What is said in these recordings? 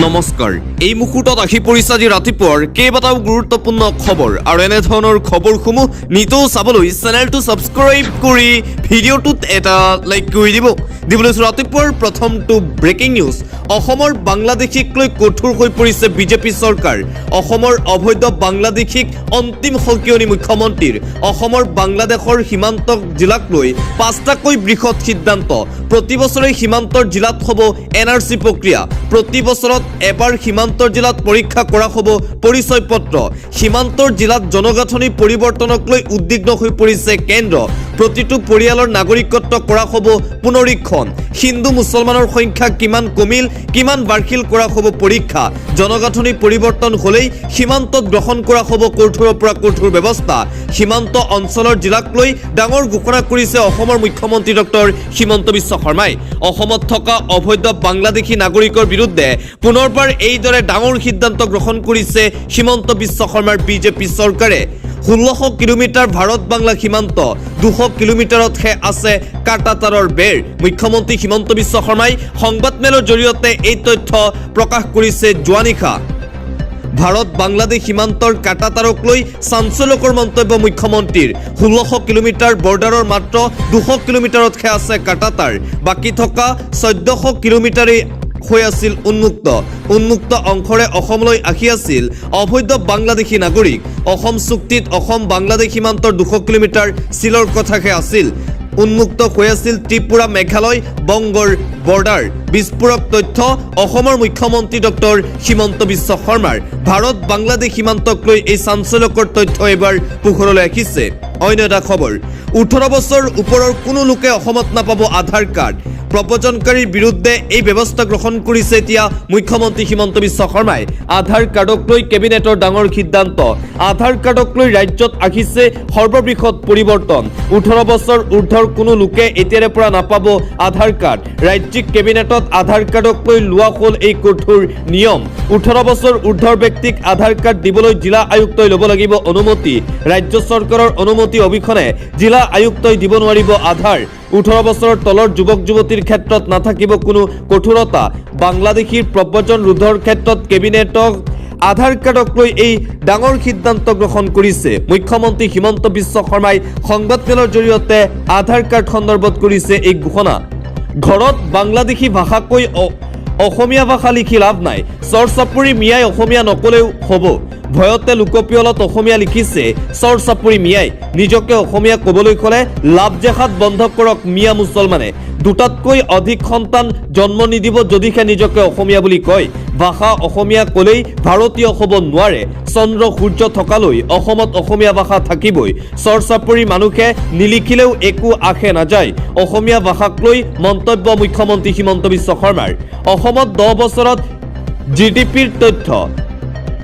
নমস্কাৰ এই মুহূৰ্তত আহি পৰিছে আজি ৰাতিপুৱাৰ কেইবাটাও গুৰুত্বপূৰ্ণ খবৰ আৰু এনে ধৰণৰ খবৰসমূহ নিতৌ চাবলৈ চেনেলটো ছাবস্ক্ৰাইব কৰি ভিডিঅ'টোত এটা লাইক কৰি দিবলৈ ৰাতিপুৱাৰ প্ৰথমটো ব্ৰেকিং নিউজ অসমৰ বাংলাদেশীক লৈ কঠোৰ হৈ পৰিছে বিজেপি চৰকাৰ অসমৰ অবৈধ বাংলাদেশীক অন্তিম সকিয়নি মুখ্যমন্ত্ৰীৰ অসমৰ বাংলাদেশৰ সীমান্ত জিলাক লৈ পাঁচটাকৈ বৃহৎ সিদ্ধান্ত প্ৰতি বছৰে সীমান্তৰ জিলাত হ'ব এনআৰচি প্ৰক্ৰিয়া প্ৰতি বছৰত এবাৰ সীমান্তৰ জিলাত পৰীক্ষা কৰা হ'ব পৰিচয় পত্ৰ সীমান্তৰ জিলাত জনগাঁথনি পৰিৱৰ্তনক লৈ উদ্বিগ্ন হৈ পৰিছে কেন্দ্ৰ প্ৰতিটো পৰিয়ালৰ নাগৰিকত্ব কৰা হ'ব পুনৰীক্ষণ হিন্দু মুছলমানৰ সংখ্যা কিমান কমিল কিমান বাৰ্ষিল কৰা হ'ব পৰীক্ষা জনগাঁথনি পৰিৱৰ্তন হ'লেই সীমান্তত গ্ৰহণ কৰা হ'ব কঠোৰৰ পৰা কঠোৰ ব্যৱস্থা সীমান্ত অঞ্চলৰ জিলাক লৈ ডাঙৰ ঘোষণা কৰিছে অসমৰ মুখ্যমন্ত্ৰী ডক্টৰ হিমন্ত বিশ্ব শৰ্মাই অসমত থকা অবৈধ বাংলাদেশী নাগৰিকৰ বিৰুদ্ধে পুনৰবাৰ এইদৰে ডাঙৰ সিদ্ধান্ত গ্ৰহণ কৰিছে হিমন্ত বিশ্ব শৰ্মাৰ বিজেপি চৰকাৰে 1600 কিলোমিটাৰ ভাৰত বাংলা সীমান্ত 200 কিলোমিটাৰতহে আছে কাটাতাৰৰ বেৰ মুখ্যমন্ত্ৰী হিমন্ত বিশ্ব শৰ্মাই সংবাদমেলৰ জৰিয়তে এই তথ্য প্ৰকাশ কৰিছে যোৱা নিশা ভাৰত বাংলাদেশ সীমান্তৰ কাটাতাৰক লৈ চাঞ্চল্যকৰ মন্তব্য মুখ্যমন্ত্ৰীৰ 1600 কিলোমিটাৰ বৰ্ডাৰৰ মাত্ৰ 200 কিলোমিটাৰতহে আছে কাটাতাৰ বাকি থকা 1400 কিলোমিটাৰেই হৈ আছিল উন্মুক্ত অংশৰে অসমলৈ আহি আছিল অবৈধ বাংলাদেশী নাগৰিক অসম চুক্তিত অসম বাংলাদেশ সীমান্তৰ 200 কিলোমিটাৰ সিলৰ কথাহে আছিল উন্মুক্ত হৈ আছিল ত্ৰিপুৰা মেঘালয় বংগৰ বৰ্ডাৰ বিস্ফোৰক তথ্য অসমৰ মুখ্যমন্ত্ৰী ডক্টৰ হিমন্ত বিশ্ব শৰ্মাৰ ভাৰত বাংলাদেশ সীমান্তক লৈ এই চাঞ্চল্যকৰ তথ্য এবাৰ পোহৰলৈ আহিছে অন্য এটা খবৰ 18 বছৰ ওপৰৰ কোনো লোকে অসমত নাপাব আধাৰ কাৰ্ড প্ৰপজনকাৰীৰ বিৰুদ্ধে এই ব্যৱস্থা গ্ৰহণ কৰিছে এতিয়া মুখ্যমন্ত্ৰী হিমন্ত বিশ্ব শৰ্মাই আধাৰ কাৰ্ডক লৈ কেবিনেটৰ ডাঙৰ সিদ্ধান্ত আধাৰ কাৰ্ডক লৈ ৰাজ্যত আহিছে সৰ্ববৃহৎ পৰিৱৰ্তন 18 বছৰ ঊৰ্ধৰ কোনো লোকে এতিয়াৰে পৰা নাপাব আধাৰ কাৰ্ড ৰাজ্যিক কেবিনেটত আধাৰ কাৰ্ডক লৈ লোৱা হ'ল এই কঠোৰ নিয়ম 18 বছৰ ঊৰ্ধৰ ব্যক্তিক আধাৰ কাৰ্ড দিবলৈ জিলা আয়ুক্তই ল'ব লাগিব অনুমতি ৰাজ্য চৰকাৰৰ অনুমতি অবিহনে জিলা আয়ুক্তই দিব নোৱাৰিব আধাৰ 18 বছৰৰ তলৰ যুৱক যুৱতীৰ ক্ষেত্ৰত নাথাকিব কোনো কঠোৰতা বাংলাদেশীৰ প্ৰব্ৰজন ৰোধৰ ক্ষেত্ৰত কেবিনেটক আধাৰ কাৰ্ডক লৈ এই ডাঙৰ সিদ্ধান্ত গ্ৰহণ কৰিছে মুখ্যমন্ত্ৰী হিমন্ত বিশ্ব শৰ্মাই সংবাদমেলৰ জৰিয়তে আধাৰ কাৰ্ড সন্দৰ্ভত কৰিছে এই ঘোষণা ঘৰত বাংলাদেশী ভাষা কৈ অসমীয়া ভাষা লিখি লাভ নাই চৰ চাপৰি মিয়াই অসমীয়া নকলেও হ'ব ভয়তে লোকপিয়লত অসমীয়া লিখিছে চৰ চাপৰি মিয়াই নিজকে অসমীয়া ক'বলৈ ক'লে লাভ জেহাদ বন্ধ কৰক মিয়া মুছলমানে দুটাতকৈ অধিক সন্তান জন্ম নিদিব যদিহে নিজকে অসমীয়া বুলি কয় ভাষা অসমীয়া ক'লেই ভাৰতীয় হ'ব নোৱাৰে চন্দ্ৰ সূৰ্য থকালৈ অসমত অসমীয়া ভাষা থাকিবই চৰ চাপৰি মানুহে নিলিখিলেও একো আশে নাযায় অসমীয়া ভাষাক লৈ মন্তব্য মুখ্যমন্ত্ৰী হিমন্ত বিশ্ব শৰ্মাৰ অসমত 10 বছৰত জিডিপিৰ তথ্য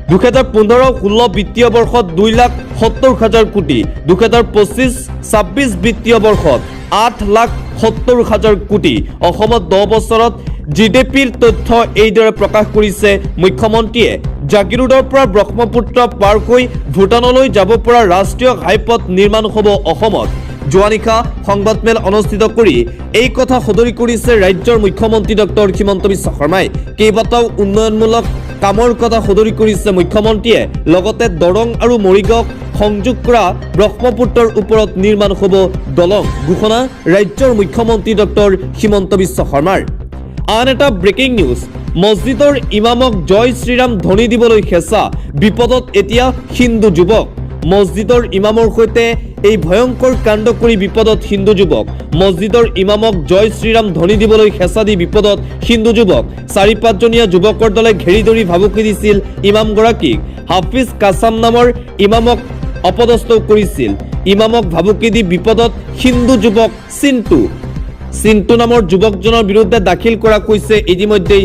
2015-16 বিত্তীয় বৰ্ষত 2,70,000 কোটি 2025-26 বিত্তীয় বৰ্ষত 8,70,000 কোটি অসমত 10 বছৰত জিডিপিৰ তথ্য এইদৰে প্ৰকাশ কৰিছে মুখ্যমন্ত্ৰীয়ে জাগিৰোডৰ পৰা ব্ৰহ্মপুত্ৰ পাৰ হৈ ভূটানলৈ যাব পৰা ৰাষ্ট্ৰীয় ঘাইপথ নিৰ্মাণ হ'ব অসমত যোৱা নিশা সংবাদমেল অনুষ্ঠিত কৰি এই কথা সদৰি কৰিছে ৰাজ্যৰ মুখ্যমন্ত্ৰী ডক্টৰ হিমন্ত বিশ্ব শৰ্মাই কেইবাটাও উন্নয়নমূলক কামৰ কথা সদৰি কৰিছে মুখ্যমন্ত্ৰীয়ে লগতে দৰং আৰু মৰিগাঁওক সংযোগ কৰা ব্ৰহ্মপুত্ৰৰ ওপৰত নিৰ্মাণ হ'ব দলং ঘোষণা ৰাজ্যৰ মুখ্যমন্ত্ৰী ডক্টৰ হিমন্ত বিশ্ব শৰ্মাৰ আন এটা ব্ৰেকিং নিউজ মছজিদৰ ইমামক জয় শ্ৰীৰাম ধ্বনি দিবলৈ হেঁচা বিপদত এতিয়া হিন্দু যুৱক মছজিদৰ ইমামৰ সৈতে এই ভয়ংকৰ কাণ্ড কৰি বিপদত হিন্দু যুৱক মছজিদৰ ইমামক জয় শ্ৰীৰাম ধ্বনি দিবলৈ হেঁচা দি বিপদত হিন্দু যুৱক 4-5 জনীয়া যুৱকৰ দলে ঘেৰি ধৰি ভাবুকি দিছিল ইমামগৰাকীক হাফিজ কাছাম নামৰ ইমামক অপদস্থ কৰিছিল ইমামক ভাবুকি দি বিপদত হিন্দু যুৱক চিন্তু নামৰ যুৱকজনৰ বিৰুদ্ধে দাখিল কৰা হৈছে ইতিমধ্যেই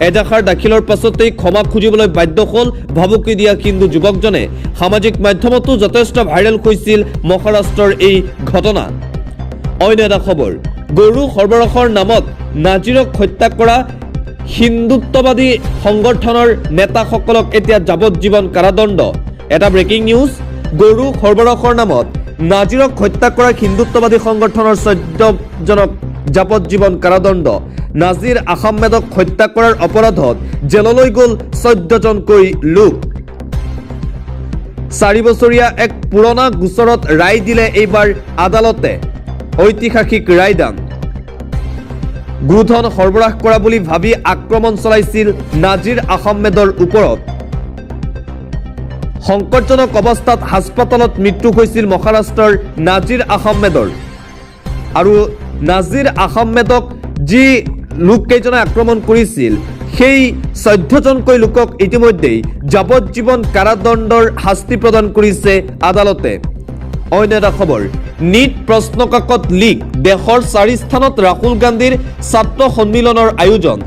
এজাহাৰ দাখিলৰ পাছতেই ক্ষমা খুজিবলৈ বাধ্য হ'ল ভাবুকি দিয়া হিন্দু যুৱকজনে সামাজিক মাধ্যমতো যথেষ্ট ভাইৰেল হৈছিল মহাৰাষ্ট্ৰৰ এই ঘটনা অন্য এটা খবৰ গৰু সৰবৰাহৰ নামত নাজিৰক হত্যা কৰা হিন্দুত্ববাদী সংগঠনৰ নেতাসকলক এতিয়া যাৱজ্জীৱন কাৰাদণ্ড এটা ব্ৰেকিং নিউজ গৰু সৰবৰাহৰ নামত নাজিৰক হত্যা কৰা হিন্দুত্ববাদী সংগঠনৰ 14জনক যাৱজ্জীৱন কাৰাদণ্ড নাজিৰ আহমেদক হত্যা কৰাৰ অপৰাধত জেললৈ গ'ল 14জনকৈ লোক 4 বছৰীয়া এক পুৰণা গোচৰত ৰায় দিলে এইবাৰ আদালতে ঐতিহাসিক ৰায়দান গুধন সৰবৰাহ কৰা বুলি ভাবি আক্ৰমণ চলাইছিল নাজিৰ আহমেদৰ ওপৰত সংকটজনক অৱস্থাত হাস্পতালত মৃত্যু হৈছিল মহাৰাষ্ট্ৰৰ নাজিৰ আহমেদৰ আৰু নাজিৰ আহমেদক যি লোককেইজনে আক্ৰমণ কৰিছিল সেই 14জনকৈ লোকক ইতিমধ্যেই যাৱজ্জীৱন কাৰাদণ্ডৰ শাস্তি প্ৰদান কৰিছে আদালতে অন্য এটা খবৰ নীট প্ৰশ্নকাকত লিক দেশৰ 4 স্থানত ৰাহুল গান্ধীৰ ছাত্ৰ সন্মিলনৰ আয়োজন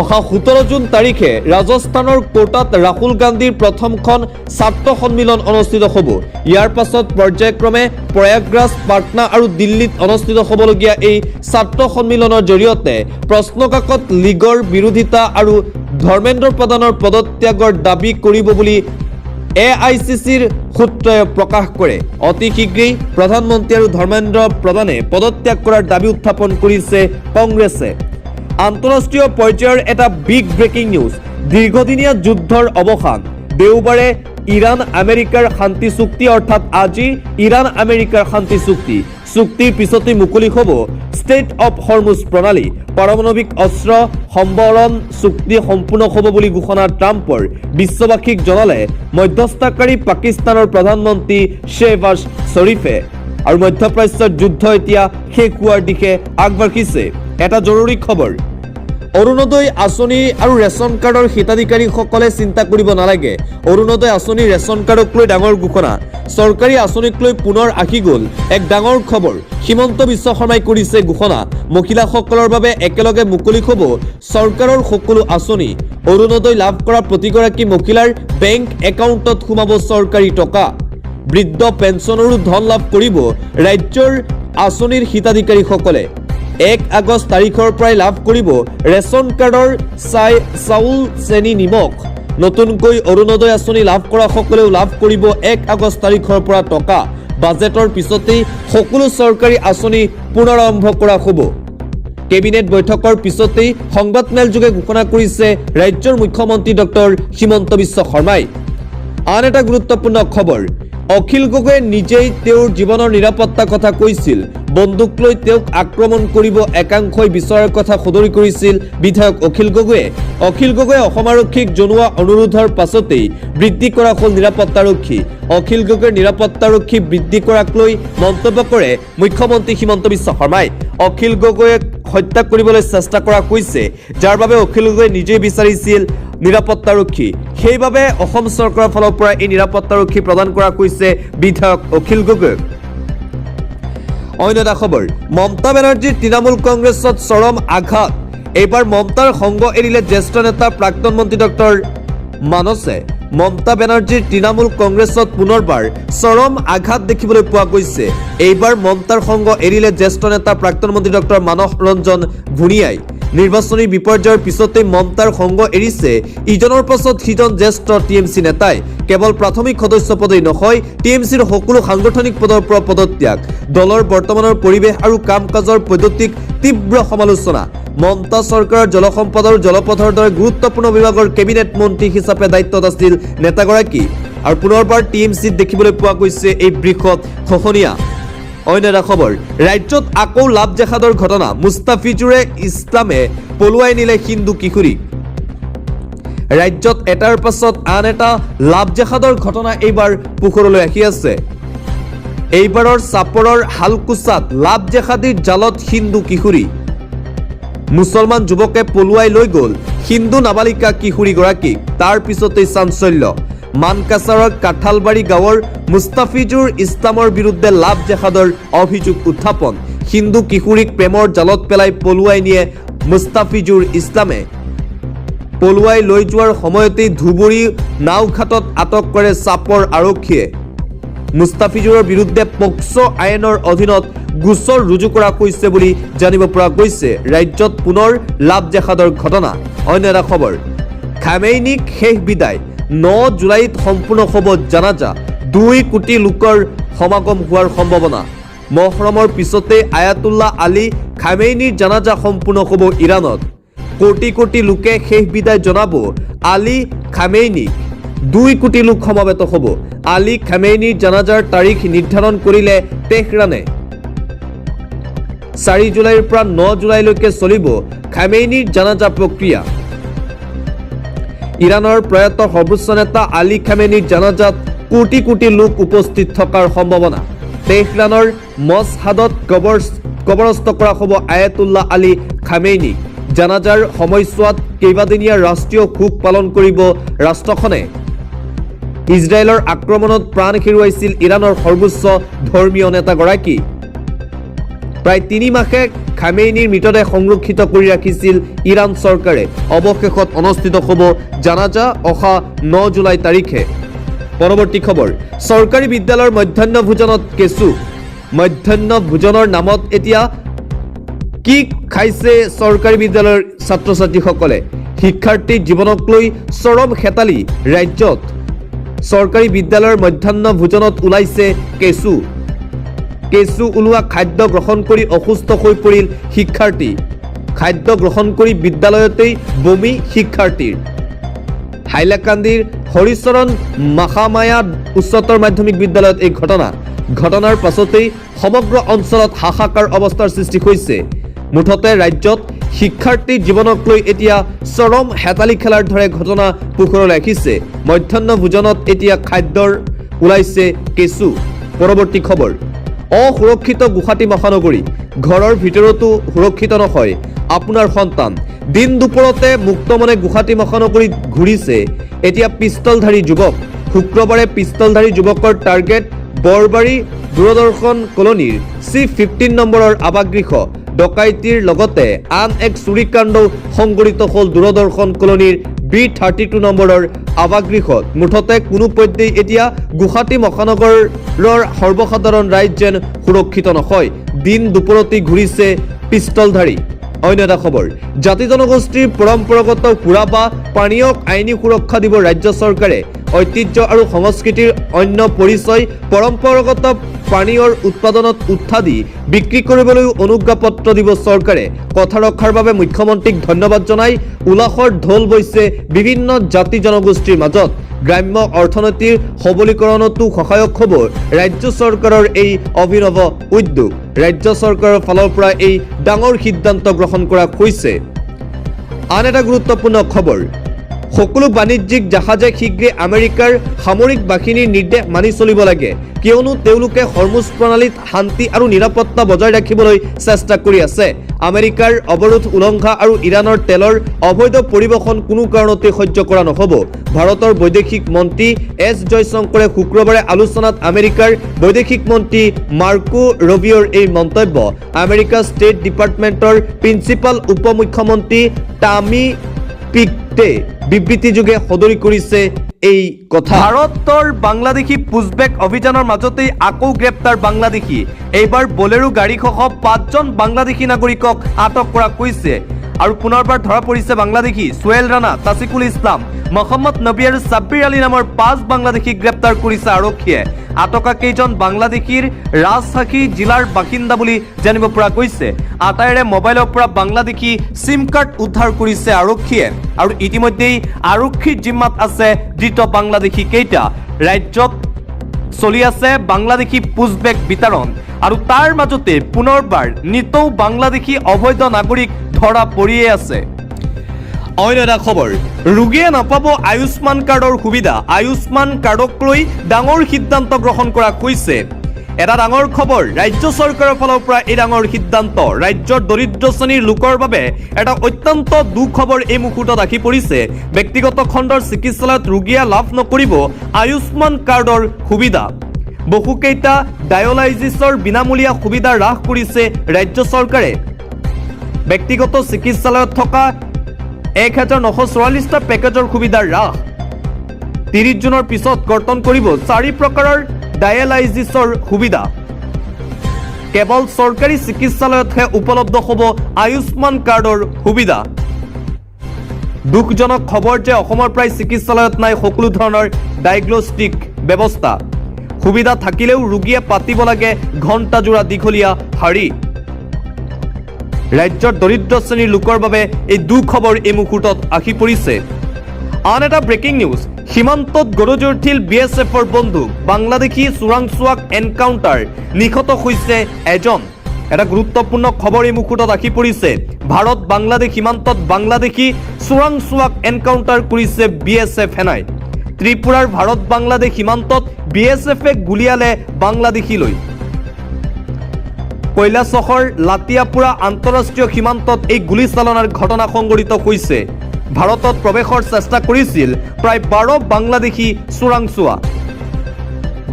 অহা 17 জুন তাৰিখে ৰাজস্থানৰ কোটাত ৰাহুল গান্ধীৰ প্ৰথমখন ছাত্ৰ সন্মিলন অনুষ্ঠিত হ'ব ইয়াৰ পাছত পৰ্যায়ক্ৰমে প্ৰয়াগৰাজ পাটনা আৰু দিল্লীত অনুষ্ঠিত হ'বলগীয়া এই ছাত্ৰ সন্মিলনৰ জৰিয়তে প্ৰশ্নকাকত লিগৰ বিৰোধিতা আৰু ধৰ্মেন্দ্ৰ প্ৰধানৰ পদত্যাগৰ দাবী কৰিব বুলি AICCৰ সূত্ৰই প্ৰকাশ কৰে অতি শীঘ্ৰেই প্ৰধানমন্ত্ৰী আৰু ধৰ্মেন্দ্ৰ প্ৰধানে পদত্যাগ কৰাৰ দাবী উত্থাপন কৰিছে কংগ্ৰেছে আন্তঃৰাষ্ট্ৰীয় পৰ্যায়ৰ এটা বিগ ব্ৰেকিং নিউজ দীৰ্ঘদিনীয়া যুদ্ধৰ অৱসান দেওবাৰে ইৰাণ আমেৰিকাৰ শান্তি চুক্তি অৰ্থাৎ আজি ইৰাণ আমেৰিকাৰ শান্তি চুক্তিৰ পিছতেই মুকলি হ'ব ষ্টেট অফ হৰমুজ প্ৰণালী পাৰমাণৱিক অস্ত্ৰ সম্বৰণ চুক্তি সম্পূৰ্ণ হ'ব বুলি ঘোষণা ট্ৰাম্পৰ বিশ্ববাসীক জনালে মধ্যস্থতাকাৰী পাকিস্তানৰ প্ৰধানমন্ত্ৰী শ্বেহবাজ শ্বৰীফে আৰু মধ্যপ্ৰাচ্যৰ যুদ্ধ এতিয়া শেষ হোৱাৰ দিশে আগবাঢ়িছে এটা জৰুৰী খবৰ অৰুণোদয় আঁচনি আৰু ৰেচন কাৰ্ডৰ হিতাধিকাৰীসকলে চিন্তা কৰিব নালাগে অৰুণোদয় আঁচনি ৰেচন কাৰ্ডক লৈ ডাঙৰ ঘোষণা চৰকাৰী আঁচনিক লৈ পুনৰ আহি গ'ল এক ডাঙৰ খবৰ হিমন্ত বিশ্ব শৰ্মাই কৰিছে ঘোষণা মহিলাসকলৰ বাবে একেলগে মুকলি হ'ব চৰকাৰৰ সকলো আঁচনি অৰুণোদয় লাভ কৰা প্ৰতিগৰাকী মহিলাৰ বেংক একাউণ্টত সোমাব চৰকাৰী টকা বৃদ্ধ পেঞ্চনৰো ধন লাভ কৰিব ৰাজ্যৰ আঁচনিৰ হিতাধিকাৰীসকলে 1 আগষ্ট তাৰিখৰ পৰাই লাভ কৰিব ৰেচন কাৰ্ডৰ চাউল চেনি নিমখ নতুনকৈ অৰুণোদয় আঁচনি লাভ কৰা সকলেও লাভ কৰিব 1 আগষ্ট তাৰিখৰ পৰা টকা বাজেটৰ পিছতেই সকলো চৰকাৰী আঁচনি পুনৰাৰম্ভ কৰা হ'ব কেবিনেট বৈঠকৰ পিছতেই সংবাদমেলযোগে ঘোষণা কৰিছে ৰাজ্যৰ মুখ্যমন্ত্ৰী ডক্টৰ হিমন্ত বিশ্ব শৰ্মাই আন এটা গুৰুত্বপূৰ্ণ খবৰ অখিল গগৈয়ে নিজেই তেওঁৰ জীৱনৰ নিৰাপত্তাৰ কথা কৈছিল বন্দুক লৈ তেওঁক আক্ৰমণ কৰিব একাংশই বিচৰাৰ কথা সদৰি কৰিছিল বিধায়ক অখিল গগৈয়ে অসম আৰক্ষীক জনোৱা অনুৰোধৰ পাছতেই বৃদ্ধি কৰা হ'ল নিৰাপত্তাৰক্ষী অখিল গগৈৰ নিৰাপত্তাৰক্ষী বৃদ্ধি কৰাক লৈ মন্তব্য কৰে মুখ্যমন্ত্ৰী হিমন্ত বিশ্ব শৰ্মাই অখিল গগৈক হত্যা কৰিবলৈ চেষ্টা কৰা হৈছে যাৰ বাবে অখিল গগৈয়ে নিজেই বিচাৰিছিল নিৰাপত্তাৰক্ষী সেইবাবে অসম চৰকাৰৰ ফালৰ পৰা এই নিৰাপত্তাৰক্ষী প্ৰদান কৰা হৈছে বিধায়ক অখিল গগৈক অন্য এটা খবৰ মমতা বেনাৰ্জীৰ তৃণমূল কংগ্ৰেছত চৰম আঘাত এইবাৰ মমতাৰ সংগ এৰিলে জ্যেষ্ঠ নেতা প্ৰাক্তন মন্ত্ৰী ডক্টৰ মানসে মমতা বেনাৰ্জীৰ তৃণমূল কংগ্ৰেছত পুনৰবাৰ চৰম আঘাত দেখিবলৈ পোৱা গৈছে এইবাৰ মমতাৰ সংগ এৰিলে জ্যেষ্ঠ নেতা প্ৰাক্তন মন্ত্ৰী ডক্টৰ মানস ৰঞ্জন ভুঁড়িয়াই নিৰ্বাচনী বিপৰ্যয়ৰ পিছতেই মমতাৰ সংগ এৰিছে ইজনৰ পাছত সিজন জ্যেষ্ঠ টিএমচি নেতাই কেৱল প্ৰাথমিক সদস্য পদেই নহয় টিএমচিৰ সকলো সাংগঠনিক পদৰ পৰা পদত্যাগ দলৰ বৰ্তমানৰ পৰিৱেশ আৰু কাম কাজৰ পদ্ধতিক তীব্ৰ সমালোচনা মমতা চৰকাৰৰ জলসম্পদ আৰু জলপথৰ দৰে গুৰুত্বপূৰ্ণ বিভাগৰ কেবিনেট মন্ত্ৰী হিচাপে দায়িত্বত আছিল নেতাগৰাকী আৰু পুনৰবাৰ টিএমচিত দেখিবলৈ পোৱা গৈছে এই বৃহৎ খহনীয়া অন্য এটা খবৰ ৰাজ্যত আকৌ লাভ জেহাদৰ ঘটনা মুস্তাফিজুৰে ইছলামে পলুৱাই নিলে হিন্দু কিশোৰীক ৰাজ্যত এটাৰ পাছত আন এটা লাভ জেহাদৰ ঘটনা এইবাৰ পোহৰলৈ আহি আছে এইবাৰৰ চাপৰৰ হালকুচাত লাভ জেহাদীৰ জালত হিন্দু কিশোৰী মুছলমান যুৱকে পলুৱাই লৈ গ'ল হিন্দু নাবালিকা কিশোৰীগৰাকীক তাৰ পিছতেই চাঞ্চল্য মানকাছাৰৰ কাঠালবাৰী গাঁৱৰ মুস্তাফিজুৰ ইছলামৰ বিৰুদ্ধে লাভ জেহাদৰ অভিযোগ উত্থাপন হিন্দু কিশোৰীক প্ৰেমৰ জালত পেলাই পলুৱাই নিয়ে মুস্তাফিজুৰ ইছলামে পলুৱাই লৈ যোৱাৰ সময়তেই ধুবুৰী নাওঘাটত আটক কৰে চাপৰ আৰক্ষীয়ে মুস্তাফিজুৰৰ বিৰুদ্ধে পক্সো আইনৰ অধীনত গোচৰ ৰুজু কৰা হৈছে বুলি জানিব পৰা গৈছে ৰাজ্যত পুনৰ লাভ জেহাদৰ ঘটনা অন্য এটা খবৰ খামেইনিক শেষ বিদায় 9 জুলাইত সম্পূৰ্ণ হ'ব জানাজা 2 কোটি লোকৰ সমাগম হোৱাৰ সম্ভাৱনা মহৰমৰ পিছতে আয়াতুল্লাহ আলী খামেইনিৰ জানাজা সম্পূৰ্ণ হ'ব ইৰাণত। কোটি কোটি লোকে শেষ বিদায় জনাব আলী খামেইনিক। 2 কোটি লোক সমবেত হ'ব। আলী খামেইনিৰ জানাজাৰ তাৰিখ নিৰ্ধাৰণ কৰিলে তেহৰানে। 4 জুলাইৰ পৰা 9 জুলাইলৈকে চলিব খামেইনিৰ জানাজা প্ৰক্ৰিয়া। ইৰাণৰ প্ৰয়াত সৰ্বোচ্চ নেতা আলী খামেইনিৰ জানাজাত কোটি কোটি লোক উপস্থিত থকাৰ সম্ভাৱনা। তেহৰানৰ মছহাদত কবৰস্থ কৰা হ'ব আয়াতুল্লাহ আলী খামেইনিক। জানাজাৰ সময়ছোৱাত কেইবাদিনীয়া ৰাষ্ট্ৰীয় শোক পালন কৰিব ৰাষ্ট্ৰখনে। ইজৰাইলৰ আক্ৰমণত প্ৰাণ হেৰুৱাইছিল ইৰাণৰ সৰ্বোচ্চ ধৰ্মীয় নেতাগৰাকী। প্ৰায় 3 মাহে খামেইনিৰ মৃতদেহ সংৰক্ষিত কৰি ৰাখিছিল ইৰাণ চৰকাৰে। অৱশেষত অনুষ্ঠিত হ'ব জানাজা অহা 9 জুলাই তাৰিখে। পৰৱৰ্তী খবৰ, চৰকাৰী বিদ্যালয়ৰ মধ্যাহ্ন ভোজনত কেঁচু। মধ্যাহ্ন ভোজনৰ নামত এতিয়া কি খাইছে চৰকাৰী বিদ্যালয়ৰ ছাত্ৰ ছাত্ৰীসকলে? শিক্ষাৰ্থীৰ জীৱনক লৈ চৰম হেতালি ৰাজ্যত। চৰকাৰী বিদ্যালয়ৰ মধ্যাহ্ন ভোজনত ওলাইছে কেঁচু। কেঁচু ওলোৱা খাদ্য গ্ৰহণ কৰি অসুস্থ হৈ পৰিল শিক্ষাৰ্থী। খাদ্য গ্ৰহণ কৰি বিদ্যালয়তেই বমি শিক্ষাৰ্থীৰ। হাইলাকান্দিৰ হৰিচৰণ মাখামায়া উচ্চতৰ মাধ্যমিক বিদ্যালয়ত এই ঘটনাৰ পাছতেই সমগ্ৰ অঞ্চলত হাহাকাৰ অৱস্থাৰ সৃষ্টি হৈছে। মুঠতে ৰাজ্যত শিক্ষাৰ্থীৰ জীৱনক লৈ এতিয়া চৰম হেতালি খেলাৰ দৰে ঘটনা পোহৰলৈ আহিছে। মধ্যাহ্ন ভোজনত এতিয়া খাদ্যৰ ওলাইছে কেঁচু। পৰৱৰ্তী খবৰ, অসুৰক্ষিত গুৱাহাটী মহানগৰী। ঘৰৰ ভিতৰতো সুৰক্ষিত নহয় আপোনাৰ সন্তান। দিন দুপৰতে মুক্তমনে গুৱাহাটী মহানগৰীত ঘূৰিছে এতিয়া পিষ্টলধাৰী যুৱক। শুক্ৰবাৰে পিষ্টলধাৰী যুৱকৰ টাৰ্গেট বৰবাৰী দূৰদৰ্শন কলনীৰ C15 নম্বৰৰ আৱাসগৃহ। ডকাইতিৰ লগতে আন এক চুৰিকাণ্ডও সংঘটিত হ'ল দূৰদৰ্শন কলনীৰ B32 নম্বৰৰ আৱাসগৃহত। মুঠতে কোনোপধ্যেই এতিয়া গুৱাহাটী মহানগৰৰ সৰ্বসাধাৰণ ৰাইজ যেন সুৰক্ষিত নহয়। দিন দুপৰতেই ঘূৰিছে পিষ্টলধাৰী। অন্য এটা খবৰ, জাতি জনগোষ্ঠীৰ পৰম্পৰাগত সুৰা বা পানীয়ক আইনী সুৰক্ষা দিব ৰাজ্য চৰকাৰে। ঐতিহ্য আৰু সংস্কৃতিৰ অন্য পৰিচয় পৰম্পৰাগত পানীয়ৰ উৎপাদনত উৎসাহ দি বিক্ৰী কৰিবলৈও অনুজ্ঞাপত্ৰ দিব চৰকাৰে। কথা ৰখাৰ বাবে মুখ্যমন্ত্ৰীক ধন্যবাদ জনাই উল্লাসৰ ঢোল বৈছে বিভিন্ন জাতি জনগোষ্ঠীৰ মাজত। গ্ৰাম্য অৰ্থনীতিৰ সবলীকৰণতো সহায়ক হ'ব ৰাজ্য চৰকাৰৰ এই অভিনৱ উদ্যোগ। ৰাজ্য চৰকাৰৰ ফালৰ পৰা এই ডাঙৰ সিদ্ধান্ত গ্ৰহণ কৰা হৈছে। আন এটা গুৰুত্বপূৰ্ণ খবৰ, সকলো বাণিজ্যিক জাহাজে শীঘ্ৰে আমেৰিকাৰ সামৰিক বাহিনীৰ নিৰ্দেশ মানি চলিব লাগে, কিয়নো তেওঁলোকে হৰমুজ প্ৰণালীত শান্তি আৰু নিৰাপত্তা বজাই ৰাখিবলৈ চেষ্টা কৰি আছে। আমেৰিকাৰ অৱৰোধ উলংঘা আৰু ইৰাণৰ তেলৰ অবৈধ পৰিবহণ কোনো কাৰণতে সহ্য কৰা নহ'ব। ভাৰতৰ বৈদেশিক মন্ত্ৰী এছ জয়শংকৰে শুক্ৰবাৰে আলোচনাত আমেৰিকাৰ বৈদেশিক মন্ত্ৰী মাৰ্কো ৰবিঅ'ৰ এই মন্তব্য আমেৰিকা ষ্টেট ডিপাৰ্টমেণ্টৰ প্ৰিন্সিপাল উপ মুখ্যমন্ত্ৰী টামি পিকটে বিবৃতিযোগে সদৰি কৰিছে এই কথা। ভাৰতৰ বাংলাদেশী পুছবেক অভিযানৰ মাজতেই আকৌ গ্ৰেপ্তাৰ বাংলাদেশী। এইবাৰ বলেৰো গাড়ীসহ 5জন বাংলাদেশী নাগৰিকক আটক কৰা হৈছে। আৰু পুনৰবাৰ ধৰা পৰিছে বাংলাদেশী। সোহেল ৰাণা, তাছিকুল ইছলাম, মহম্মদ নবী আৰু ছাব্বিৰ আলী নামৰ 5 বাংলাদেশীক গ্ৰেপ্তাৰ কৰিছে আৰক্ষীয়ে। আটকা কেইজন বাংলাদেশীৰ ৰাজশ্বাহী জিলাৰ বাসিন্দা বুলি জানিব পৰা গৈছে। আটাইৰে মোবাইলৰ পৰা বাংলাদেশী সিম কাৰ্ড উদ্ধাৰ কৰিছে আৰক্ষীয়ে। আৰু ইতিমধ্যেই আৰক্ষীৰ জিম্মাত আছে ধৃত বাংলাদেশী কেইটা। ৰাজ্যত চলি আছে বাংলাদেশী পুছবেক বিতৰণ। আৰু তাৰ মাজতে পুনৰবাৰ নিতৌ বাংলাদেশী অবৈধ নাগৰিক ধৰা পৰিয়ে আছে। অন্য এটা খবৰ, ৰোগীয়ে নাপাব আয়ুষ্মান কাৰ্ডৰ সুবিধা। আয়ুষ্মান কাৰ্ডক লৈ ডাঙৰ সিদ্ধান্ত গ্ৰহণ কৰা হৈছে। এটা ডাঙৰ খবৰ, ৰাজ্য চৰকাৰৰ ফালৰ পৰা এই ডাঙৰ সিদ্ধান্ত। ৰাজ্যৰ দৰিদ্ৰ শ্ৰেণীৰ লোকৰ বাবে এটা অত্যন্ত দুখবৰ এই মুহূৰ্তত আহি পৰিছে। ব্যক্তিগত খণ্ডৰ চিকিৎসালয়ত ৰোগীয়ে লাভ নকৰিব আয়ুষ্মান কাৰ্ডৰ সুবিধা। বহুকেইটা ডায়ালাইচিছৰ বিনামূলীয়া সুবিধা হ্ৰাস কৰিছে ৰাজ্য চৰকাৰে। ব্যক্তিগত চিকিৎসালয়ত থকা 1944টা পেকেজৰ সুবিধা হ্ৰাস। 30 জুনৰ পিছত কৰ্তন কৰিব 4 প্ৰকাৰৰ ডায়ালাইচিছৰ সুবিধা। কেৱল চৰকাৰী চিকিৎসালয়তহে উপলব্ধ হ'ব আয়ুষ্মান কাৰ্ডৰ সুবিধা। দুখজনক খবৰ যে অসমৰ প্ৰায় চিকিৎসালয়ত নাই সকলো ধৰণৰ ডায়াগনষ্টিক ব্যৱস্থা। সুবিধা থাকিলেও ৰোগীয়ে পাতিব লাগে ঘণ্টাজোৰা দীঘলীয়া শাৰী। ৰাজ্যৰ দৰিদ্ৰ শ্ৰেণীৰ লোকৰ বাবে এই দুখবৰ এই মুহূৰ্তত আহি পৰিছে। আন এটা ব্ৰেকিং নিউজ, সীমান্তত গৰজি উঠিল BSFৰ বন্দুক, বাংলাদেশী চোৰাংচোৱাক এনকাউণ্টাৰ, নিহত হৈছে এজন। এটা গুৰুত্বপূৰ্ণ খবৰ এই মুহূৰ্তত আহি পৰিছে। ভাৰত বাংলাদেশ সীমান্তত বাংলাদেশী চোৰাংচোৱাক এনকাউণ্টাৰ কৰিছে BSF সেনাই। ত্ৰিপুৰাৰ ভাৰত বাংলাদেশ সীমান্তত BSFে গুলীয়ালে বাংলাদেশীলৈ। কৈলাসহৰ লাতিয়াপুৰা আন্তঃৰাষ্ট্ৰীয় সীমান্তত এই গুলীচালনাৰ ঘটনা সংঘটিত হৈছে। ভাৰতত প্ৰৱেশৰ চেষ্টা কৰিছিল প্ৰায় 12 বাংলাদেশী চোৰাংচোৱা।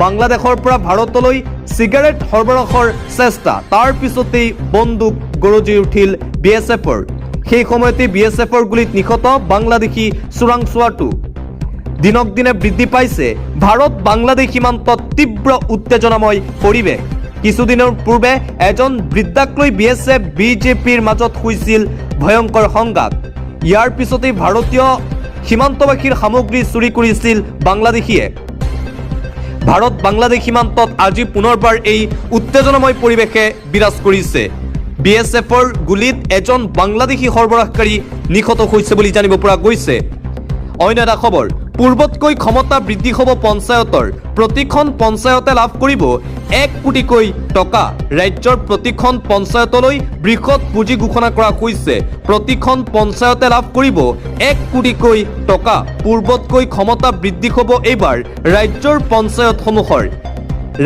বাংলাদেশৰ পৰা ভাৰতলৈ চিগাৰেট সৰবৰাহৰ চেষ্টা, তাৰ পিছতেই বন্দুক গৰজি উঠিল BSFৰ। সেই সময়তে BSFৰ গুলীত নিহত বাংলাদেশী চোৰাংচোৱাটো। দিনক দিনে বৃদ্ধি পাইছে ভাৰত বাংলাদেশ সীমান্তত তীব্ৰ উত্তেজনাময় পৰিৱেশ। কিছুদিনৰ পূৰ্বে এজন বৃদ্ধাক লৈ BSF BJPৰ মাজত হৈছিল ভয়ংকৰ সংঘাত। ইয়াৰ পিছতেই ভাৰতীয় সীমান্তবাসীৰ সামগ্ৰী চুৰি কৰিছিল বাংলাদেশীয়ে। ভাৰত বাংলাদেশ সীমান্তত আজি পুনৰবাৰ এই উত্তেজনাময় পৰিৱেশে বিৰাজ কৰিছে। BSFৰ গুলীত এজন বাংলাদেশী সৰবৰাহকাৰী নিহত হৈছে বুলি জানিব পৰা গৈছে। অন্য এটা খবৰ, পূৰ্বতকৈ ক্ষমতা বৃদ্ধি হ'ব পঞ্চায়তৰ, প্ৰতিখন পঞ্চায়তে লাভ কৰিব 1 কোটিকৈ টকা। ৰাজ্যৰ প্ৰতিখন পঞ্চায়তলৈ বৃহৎ পুঁজি ঘোষণা কৰা হৈছে। প্ৰতিখন পঞ্চায়তে লাভ কৰিব 1 কোটিকৈ টকা। পূৰ্বতকৈ ক্ষমতা বৃদ্ধি হ'ব এইবাৰ ৰাজ্যৰ পঞ্চায়তসমূহৰ।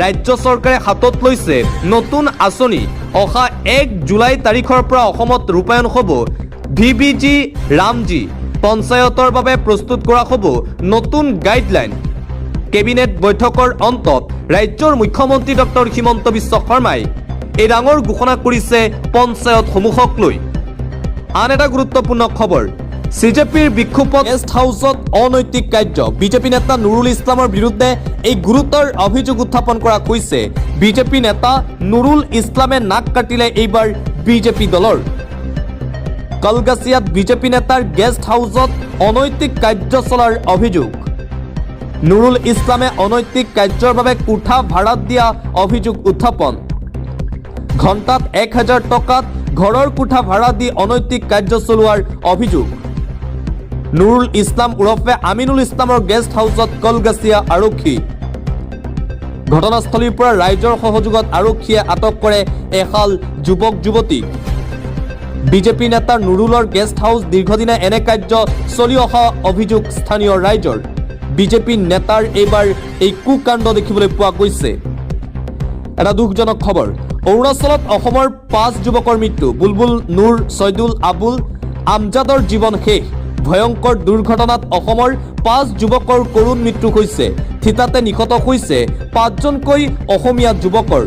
ৰাজ্য চৰকাৰে হাতত লৈছে নতুন আঁচনি। অহা 1 জুলাই তাৰিখৰ পৰা অসমত ৰূপায়ণ হ'ব VBG ৰামজী। পঞ্চায়তৰ বাবে প্ৰস্তুত কৰা হ'ব নতুন গাইডলাইন। কেবিনেট বৈঠকৰ অন্তত ৰাজ্যৰ মুখ্যমন্ত্ৰী ডক্টৰ হিমন্ত বিশ্ব শৰ্মাই এই ডাঙৰ ঘোষণা কৰিছে পঞ্চায়তসমূহক লৈ। আন এটা গুৰুত্বপূৰ্ণ খবৰ, CJPৰ বিক্ষোভত গেষ্ট হাউচত অনৈতিক কাৰ্য, BJP নেতা নুৰুল ইছলামৰ বিৰুদ্ধে এই গুৰুতৰ অভিযোগ উত্থাপন কৰা হৈছে। BJP নেতা নুৰুল ইছলামে নাক কাটিলে এইবাৰ BJP দলৰ। কলগাছিয়াত BJP নেতাৰ গেষ্ট হাউচত অনৈতিক কাৰ্য চলাৰ অভিযোগ। নুৰুল ইছলামে অনৈতিক কাৰ্যৰ বাবে কোঠা ভাড়াত দিয়া অভিযোগ উত্থাপন। ঘণ্টাত 1000 টকাত ঘৰৰ কোঠা ভাড়া দি অনৈতিক কাৰ্য চলোৱাৰ অভিযোগ। নুৰুল ইছলাম ওৰফে আমিনুল ইছলামৰ গেষ্ট হাউচত কলগাছিয়া আৰক্ষী। ঘটনাস্থলীৰ পৰা ৰাইজৰ সহযোগত আৰক্ষীয়ে আটক কৰে এহাল যুৱক যুৱতীক। BJP নেতা নুৰুলৰ গেষ্ট হাউচ দীৰ্ঘদিনে এনে কাৰ্য চলি অহা অভিযোগ স্থানীয় ৰাইজৰ। BJP নেতাৰ এইবাৰ এই কুকাণ্ড দেখিবলৈ পোৱা গৈছে। এটা দুখজনক খবৰ, অৰুণাচলত অসমৰ 5 যুৱকৰ মৃত্যু। বুলবুল, নুৰ, ছয়দুল, আবুল, আমজাদৰ জীৱন শেষ। ভয়ংকৰ দুৰ্ঘটনাত অসমৰ 5 যুৱকৰ কৰুণ মৃত্যু হৈছে। থিতাতে নিহত হৈছে 5জনকৈ অসমীয়া যুৱকৰ।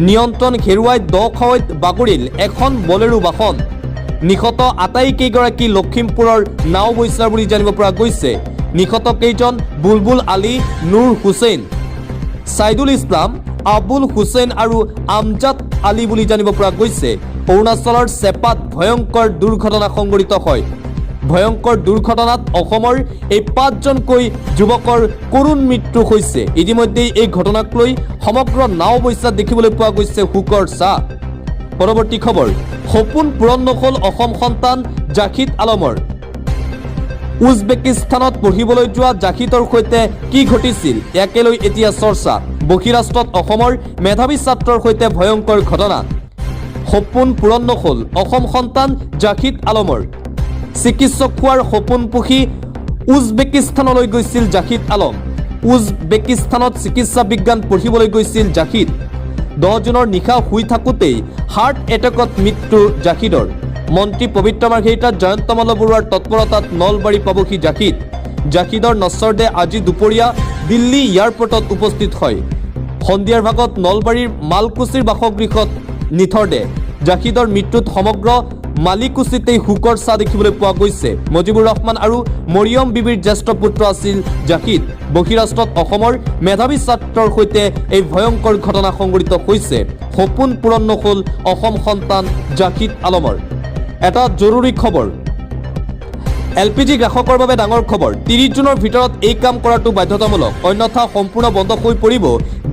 নিয়ন্ত্ৰণ হেৰুৱাই দ খাৱৈত বাগৰিল এখন বলেৰো বাহন। নিহত আটাইকেইগৰাকী লখিমপুৰৰ নাওবৈচাৰ বুলি জানিব পৰা গৈছে। নিহত কেইজন বুলবুল আলী, নুৰ হুছেইন, ছাইদুল ইছলাম, আবুল হুছেইন আৰু আমজাদ আলী বুলি জানিব পৰা গৈছে। অৰুণাচলৰ চেপাত ভয়ংকৰ দুৰ্ঘটনা সংঘটিত হয়। ভয়ংকৰ দুৰ্ঘটনাত অসমৰ এই 5জনকৈ যুৱকৰ কৰুণ মৃত্যু হৈছে। ইতিমধ্যেই এই ঘটনাক লৈ সমগ্ৰ নাওবৈচাত দেখিবলৈ পোৱা গৈছে শোকৰ ছাঁ। পৰৱৰ্তী খবৰ, সপোন পূৰণ নহ'ল অসম সন্তান জাহিদ আলমৰ। উজবেকিস্তানত পঢ়িবলৈ যোৱা জাহিদৰ সৈতে কি ঘটিছিল, ইয়াকে লৈ এতিয়া চৰ্চা। বহিৰাষ্ট্ৰত অসমৰ মেধাৱী ছাত্ৰৰ সৈতে ভয়ংকৰ ঘটনা। সপোন পূৰণ নহ'ল অসম সন্তান জাহিদ আলমৰ। চিকিৎসক হোৱাৰ সপোন পুহি উজবেকিস্তানলৈ গৈছিল জাহিদ আলম। উজবেকিস্তানত চিকিৎসা বিজ্ঞান পঢ়িবলৈ গৈছিল জাহিদ। 10 জুনৰ নিশা শুই থাকোঁতেই হাৰ্ট এটেকত মৃত্যু জাহিদৰ। মন্ত্ৰী পবিত্ৰ মাৰ্ঘেৰিটাত জয়ন্ত মাল্ল বৰুৱাৰ তৎপৰতাত নলবাৰী পাবহি জাহিদ। জাহিদৰ নশ্বৰ দেহ আজি দুপৰীয়া দিল্লী এয়াৰপৰ্টত উপস্থিত হয়। সন্ধিয়াৰ ভাগত নলবাৰীৰ মালকুছিৰ বাসগৃহত নিথৰ দেহ। জাহিদৰ মৃত্যুত সমগ্ৰ মালিকুছিতেই শোকৰ ছাঁ দেখিবলৈ পোৱা গৈছে। মুজিবুৰ ৰহমান আৰু মৰিয়ম বিবিৰ জ্যেষ্ঠ পুত্ৰ আছিল জাহিদ। বহিৰাষ্ট্ৰত অসমৰ মেধাৱী ছাত্ৰৰ সৈতে এই ভয়ংকৰ ঘটনা সংঘটিত হৈছে। সপোন পূৰণ নহ'ল অসম সন্তান জাহিদ আলমৰ। এটা জৰুৰী খবৰ, এলপিজি গ্ৰাহকৰ বাবে ডাঙৰ খবৰ 30 জুনৰ ভিতৰত এই কাম কৰাটো বাধ্যতামূলক অন্যথা সম্পূৰ্ণ বন্ধ হৈ পৰিব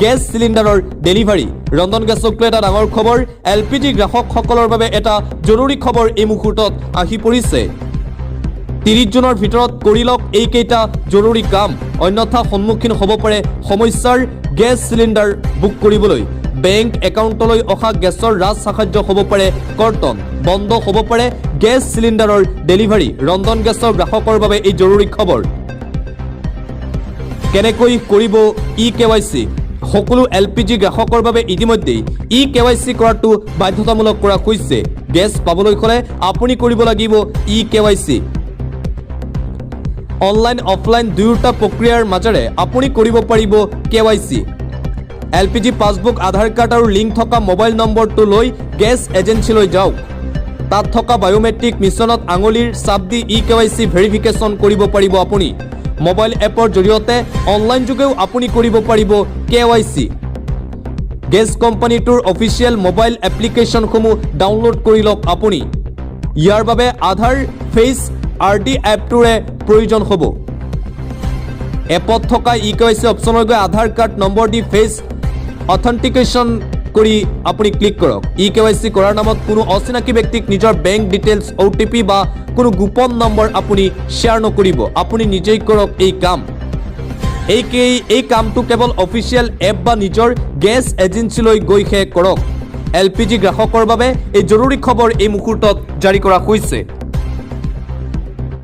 গেছ চিলিণ্ডাৰৰ ডেলিভাৰী ৰন্ধন গেছক লৈ এটা ডাঙৰ খবৰ এলপিজি গ্ৰাহকসকলৰ বাবে এটা জৰুৰী খবৰ এই মুহূৰ্তত আহি পৰিছে 30 জুনৰ ভিতৰত কৰি লওক এইকেইটা জৰুৰী কাম অন্যথা সন্মুখীন হ'ব পাৰে সমস্যাৰ গেছ চিলিণ্ডাৰ বুক কৰিবলৈ বেংক একাউণ্টলৈ অহা গেছৰ ৰাজ সাহায্য হ'ব পাৰে কৰ্তন বন্ধ হ'ব পাৰে গেছ চিলিণ্ডাৰৰ ডেলিভাৰী ৰন্ধন গেছৰ গ্ৰাহকৰ বাবে এই জৰুৰী খবৰ কেনেকৈ কৰিব ই-কেৱাইচি সকলো এলপিজি গ্ৰাহকৰ বাবে ইতিমধ্যে ই-কেৱাইচি কৰাটো বাধ্যতামূলক কৰা হৈছে গেছ পাবলৈ হ'লে আপুনি কৰিব লাগিব ই-কেৱাইচি অনলাইন অফলাইন দুয়োটা প্ৰক্ৰিয়াৰ মাজেৰে আপুনি কৰিব পাৰিব কেৱাইচি এলপিজি পাছবুক আধাৰ কাৰ্ড আৰু লিংক থকা মোবাইল নম্বৰটো লৈ গেছ এজেন্সিলৈ যাওক তাত থকা বায়োমেট্ৰিক মিছনত আঙুলিৰ ছাপ দি ই-কেৱাইচি ভেৰিফিকেশ্যন কৰিব পাৰিব আপুনি মোবাইল এপৰ জৰিয়তে অনলাইন যোগেও আপুনি কৰিব পাৰিব কেৱাইচি গেছ কোম্পানীটোৰ অফিচিয়েল মোবাইল এপ্লিকেশ্যনসমূহ ডাউনলোড কৰি লওক আপুনি ইয়াৰ বাবে আধাৰ ফেচ আৰডি এপটোৰে প্ৰয়োজন হ'ব এপত থকা ই-কেৱাইচি অপশ্যনত গৈ আধাৰ কাৰ্ড নম্বৰ দি ফেচ অথেণ্টিকেশ্যন কৰি আপুনি ক্লিক কৰক ই-কেৱাইচি কৰাৰ নামত কোনো অচিনাকি ব্যক্তিক নিজৰ বেংক ডিটেইলছ OTP বা কোনো গোপন নম্বৰ আপুনি শ্বেয়াৰ নকৰিব আপুনি নিজেই কৰক এই কাম এই কামটো কেৱল অফিচিয়েল এপ বা নিজৰ গেছ এজেন্সিলৈ গৈহে কৰক এলপিজি গ্ৰাহকৰ বাবে এই জৰুৰী খবৰ এই মুহূৰ্তত জাৰি কৰা হৈছে